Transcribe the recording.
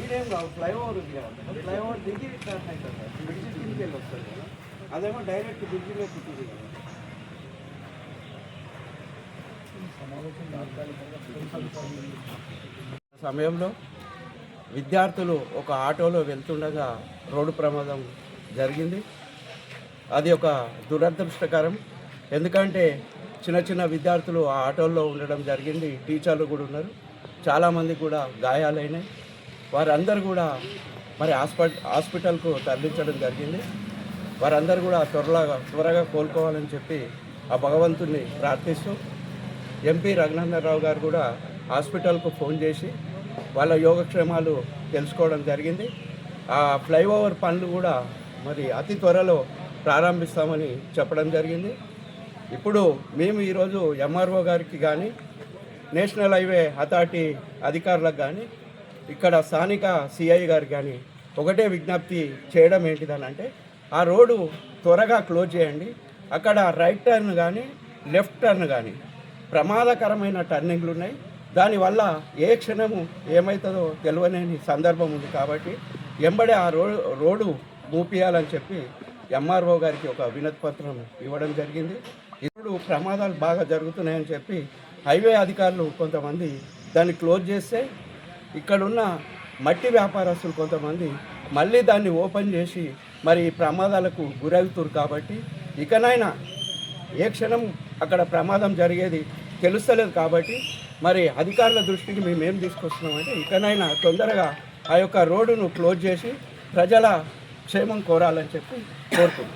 ఈడేం కావు ఫ్లైఓవర్ ఉంది కదా, ఫ్లైఓవర్ దిగి టర్న్ అవుతుంది సార్, బ్రిడ్జి కిందకి వెళ్ళి వస్తుంది కదా, అదేమో డైరెక్ట్ బ్రిడ్జిలో కుట్టింది కదా. సమయంలో విద్యార్థులు ఒక ఆటోలో వెళ్తుండగా రోడ్డు ప్రమాదం జరిగింది. అది ఒక దురదృష్టకరం. ఎందుకంటే చిన్న చిన్న విద్యార్థులు ఆ ఆటోల్లో ఉండడం జరిగింది. టీచర్లు కూడా ఉన్నారు. చాలామంది కూడా గాయాలైనాయి. వారందరూ కూడా మరి హాస్పిటల్కు తరలించడం జరిగింది. వారందరూ కూడా త్వరగా కోలుకోవాలని చెప్పి ఆ భగవంతుని ప్రార్థిస్తూ ఎంపీ రఘునందనరావు గారు కూడా హాస్పిటల్కు ఫోన్ చేసి వాళ్ళ యోగక్షేమాలు తెలుసుకోవడం జరిగింది. ఆ ఫ్లైఓవర్ పనులు కూడా మరి అతి త్వరలో ప్రారంభిస్తామని చెప్పడం జరిగింది. ఇప్పుడు మేము ఈరోజు ఎంఆర్ఓ గారికి కానీ నేషనల్ హైవే అథారిటీ అధికారులకు కానీ ఇక్కడ స్థానిక సిఐ గారికి కానీ ఒకటే విజ్ఞప్తి చేయడం ఏంటిదనంటే ఆ రోడ్డు త్వరగా క్లోజ్ చేయండి. అక్కడ రైట్ టర్న్ కానీ లెఫ్ట్ టర్న్ కానీ ప్రమాదకరమైన టర్నింగ్లు ఉన్నాయి. దానివల్ల ఏ క్షణము ఏమవుతుందో తెలియలేని సందర్భం ఉంది. కాబట్టి ఎంబడే ఆ రోడ్డు మూపియాలని చెప్పి ఎంఆర్ఓ గారికి ఒక వినతి పత్రం ఇవ్వడం జరిగింది. ఇప్పుడు ప్రమాదాలు బాగా జరుగుతున్నాయని చెప్పి హైవే అధికారులు కొంతమంది దాన్ని క్లోజ్ చేస్తే ఇక్కడున్న మట్టి వ్యాపారస్తులు కొంతమంది మళ్ళీ దాన్ని ఓపెన్ చేసి మరి ప్రమాదాలకు గురవుతారు. కాబట్టి ఇకనైనా ఏ క్షణం అక్కడ ప్రమాదం జరిగేది తెలుస్తలేదు. కాబట్టి మరి అధికారుల దృష్టికి మేము ఏం తీసుకొస్తున్నామంటే ఇకనైనా తొందరగా ఆ యొక్క రోడ్డును క్లోజ్ చేసి ప్రజల క్షేమం కోరాలని చెప్పి కోరుతున్నాం.